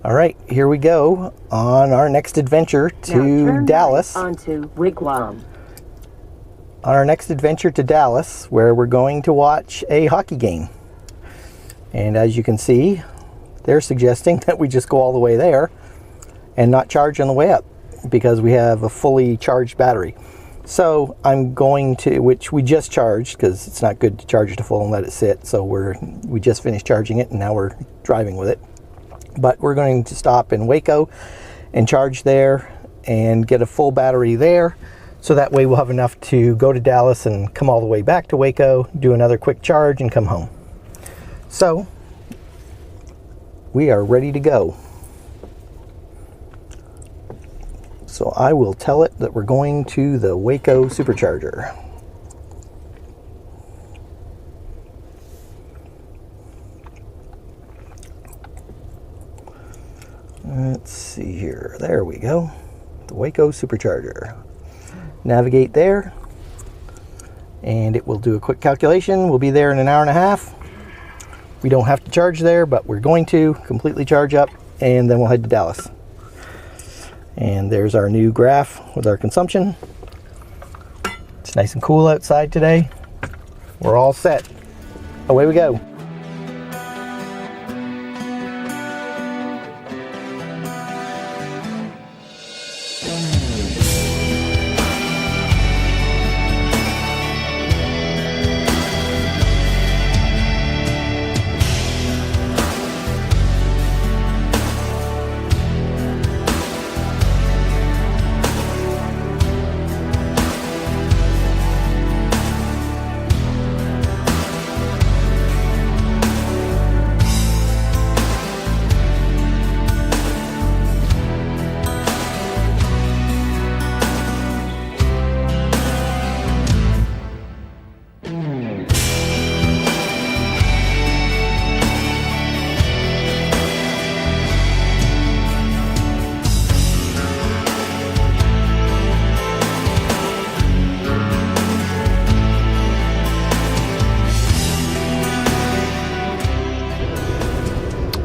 All right, here we go on our next adventure to Dallas. Onto Wigwam. On our next adventure to Dallas, where we're going to watch a hockey game. And as you can see, they're suggesting that we just go all the way there and not charge on the way up because we have a fully charged battery. So I'm going to, which we just charged because it's not good to charge it to full and let it sit. So we just finished charging it and now we're driving with it. But we're going to stop in Waco and charge there and get a full battery there. So that way we'll have enough to go to Dallas and come all the way back to Waco, do another quick charge and come home. So we are ready to go. So I will tell it that we're going to the Waco supercharger. Let's see here. There we go. The Waco supercharger. Navigate there and it will do a quick calculation. We'll be there in an hour and a half. We don't have to charge there, but we're going to completely charge up and then we'll head to Dallas. And there's our new graph with our consumption. It's nice and cool outside today. We're all set. Away we go.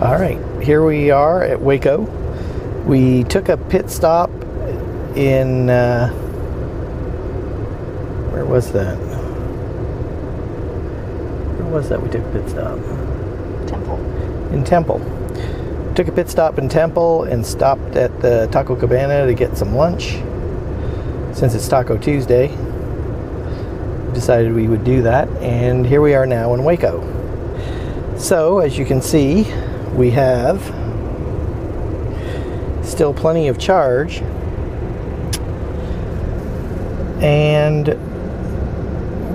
All right, here we are at Waco. We took a pit stop in, where was that? Where was that we took a pit stop? Temple. In Temple. Took a pit stop in Temple and stopped at the Taco Cabana to get some lunch. Since it's Taco Tuesday, decided we would do that, and here we are now in Waco. So, as you can see, we have still plenty of charge, and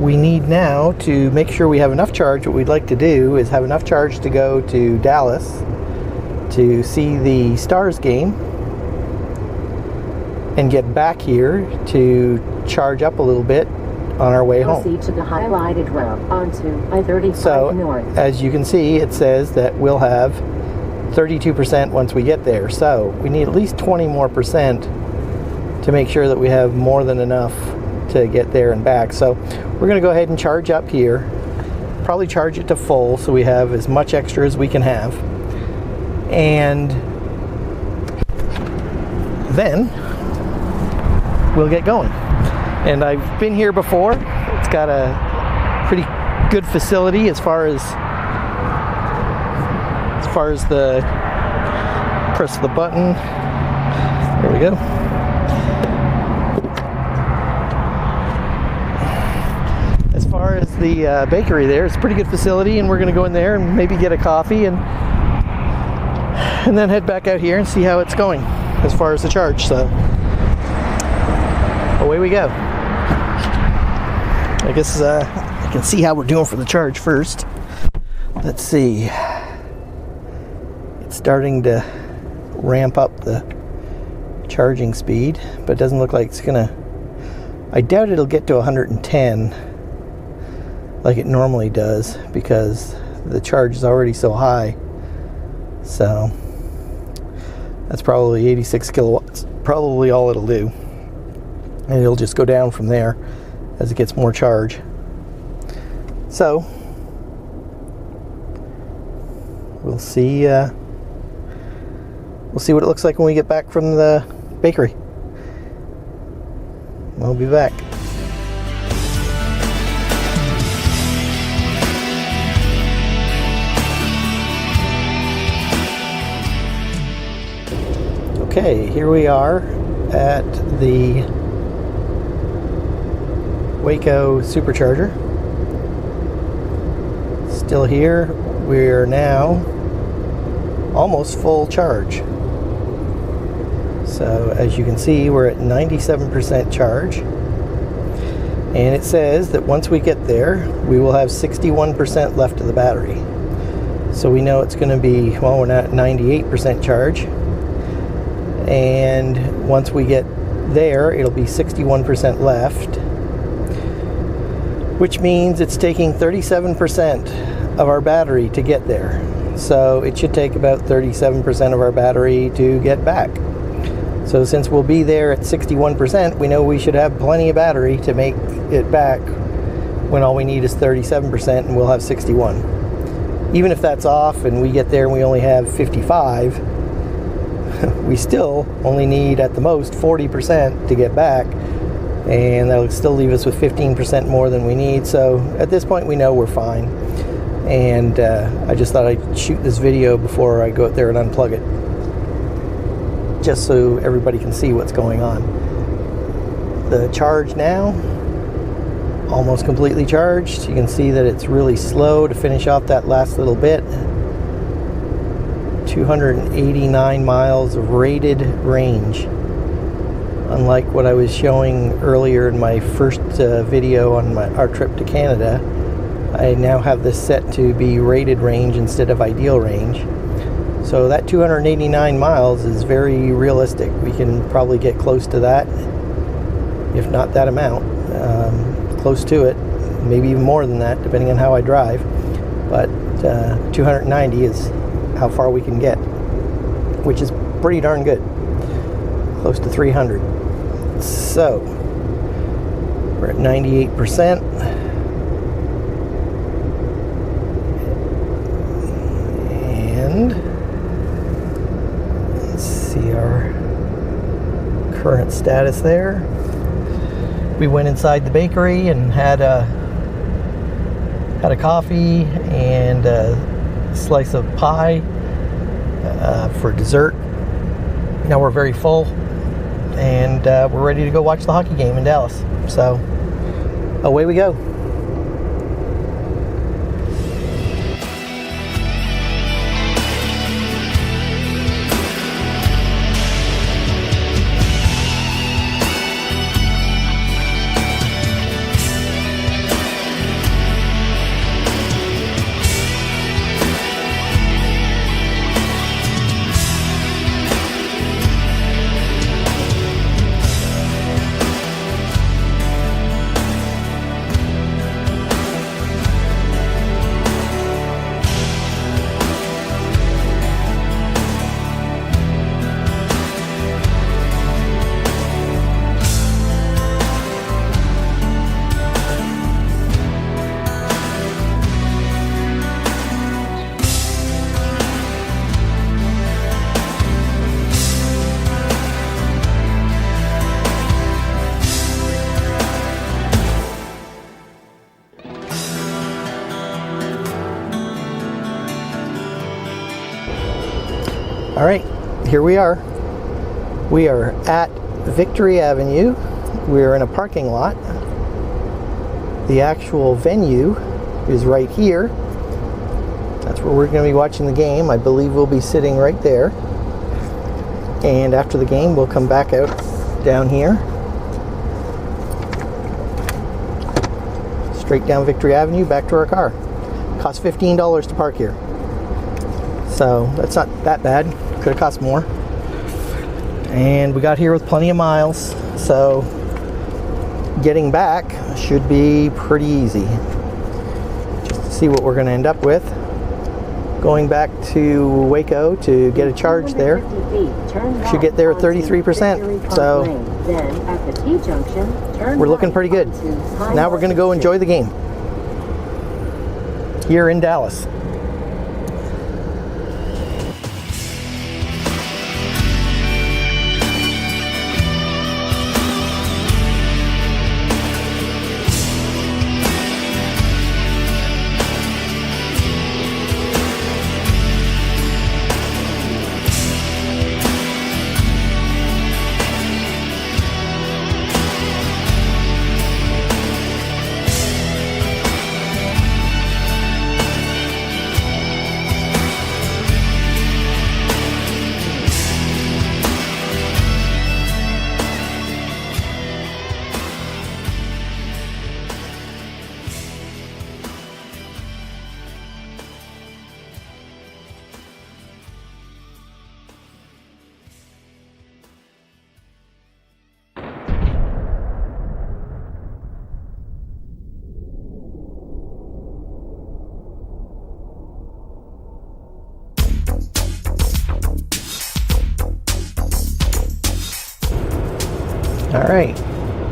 we need now to make sure we have enough charge. What we'd like to do is have enough charge to go to Dallas to see the Stars game and get back here to charge up a little bit on our way home. Proceed to the highlighted road onto I-35 so, North. As you can see, it says that we'll have 32% once we get there. So we need at least 20 more percent to make sure that we have more than enough to get there and back. So we're going to go ahead and charge up here. Probably charge it to full so we have as much extra as we can have. And then we'll get going. And I've been here before. It's got a pretty good facility as far as the press the button. There we go. As far as the bakery there, it's a pretty good facility, and we're going to go in there and maybe get a coffee and then head back out here and see how it's going as far as the charge. So away we go. I guess I can see how we're doing for the charge first. Let's see. It's starting to ramp up the charging speed, but it doesn't look like it's gonna. I doubt it'll get to 110 like it normally does because the charge is already so high. So that's probably 86 kilowatts, probably all it'll do. And it'll just go down from there as it gets more charge. So we'll see we'll see what it looks like when we get back from the bakery. We'll be back. Okay, here we are at the Waco supercharger. Still here. We're now almost full charge. So as you can see, we're at 97% charge. And it says that once we get there, we will have 61% left of the battery. So we know it's going to be, well, we're not at 98% charge. And once we get there, it'll be 61% left, which means it's taking 37% of our battery to get there. So it should take about 37% of our battery to get back. So since we'll be there at 61%, we know we should have plenty of battery to make it back when all we need is 37% and we'll have 61. Even if that's off and we get there and we only have 55, we still only need at the most 40% to get back, and that'll still leave us with 15% more than we need. So at this point we know we're fine, and I just thought I'd shoot this video before I go out there and unplug it, just so everybody can see what's going on. The charge now, almost completely charged. You can see that it's really slow to finish off that last little bit. 289 miles of rated range. Unlike what I was showing earlier in my first video on our trip to Canada, I now have this set to be rated range instead of ideal range. So that 289 miles is very realistic. We can probably get close to that, if not that amount, close to it, maybe even more than that, depending on how I drive. But 290 is how far we can get, which is pretty darn good, close to 300. So we're at 98%, and let's see our current status there. We went inside the bakery and had a coffee and slice of pie for dessert. Now we're very full, and we're ready to go watch the hockey game in Dallas. So away we go. All right, here we are. We are at Victory Avenue. We're in a parking lot. The actual venue is right here. That's where we're going to be watching the game. I believe we'll be sitting right there. And after the game, we'll come back out down here. Straight down Victory Avenue, back to our car. Costs $15 to park here. So that's not that bad. Could have cost more. And we got here with plenty of miles, so getting back should be pretty easy. Just to see what we're going to end up with. Going back to Waco to get a charge there. Should get there at 33%. So we're looking pretty good. Now we're going to go enjoy the game here in Dallas. All right,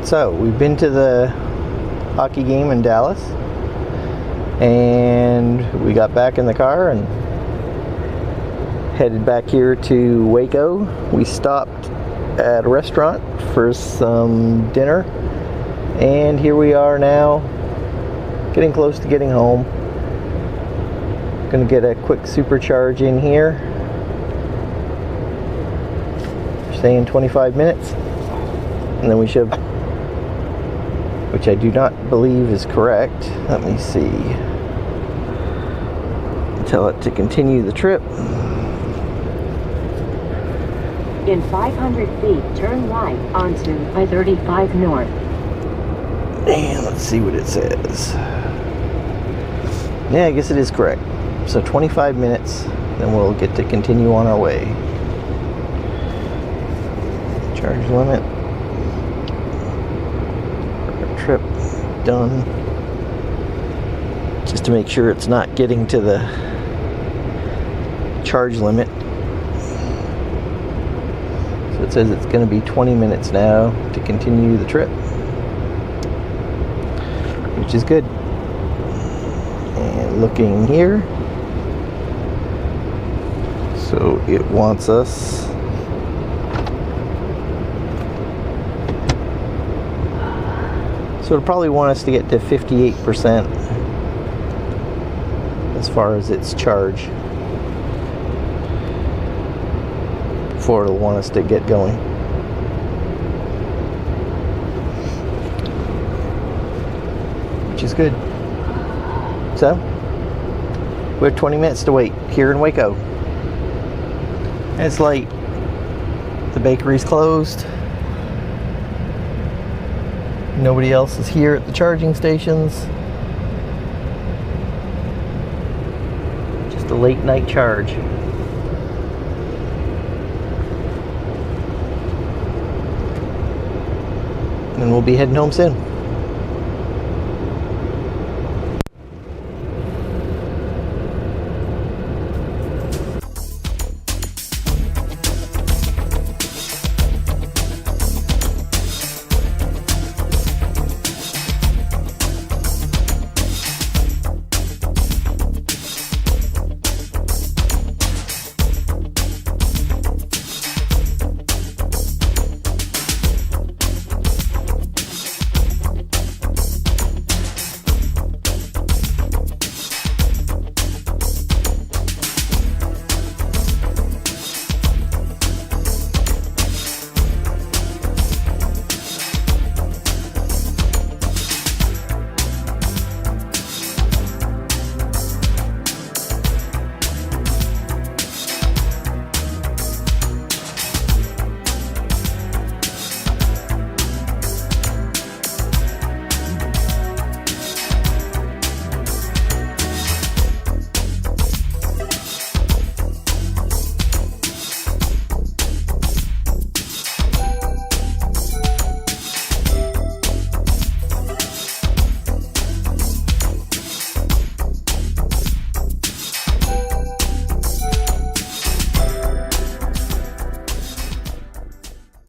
so we've been to the hockey game in Dallas, and we got back in the car and headed back here to Waco. We stopped at a restaurant for some dinner, and here we are now, getting close to getting home. Gonna get a quick supercharge in here. Saying 25 minutes, and then we should, which I do not believe is correct. Let me see. Tell it to continue the trip. In 500 feet, turn right onto I-35 North. And let's see what it says. Yeah, I guess it is correct. So 25 minutes, then we'll get to continue on our way. Charge limit. Our trip done. Just to make sure it's not getting to the charge limit. So it says it's going to be 20 minutes now to continue the trip, which is good. And looking here, so it wants us so it'll probably want us to get to 58% as far as its charge before it'll want us to get going. Which is good. So, we have 20 minutes to wait here in Waco. And it's late. The bakery's closed. Nobody else is here at the charging stations. Just a late night charge. And we'll be heading home soon.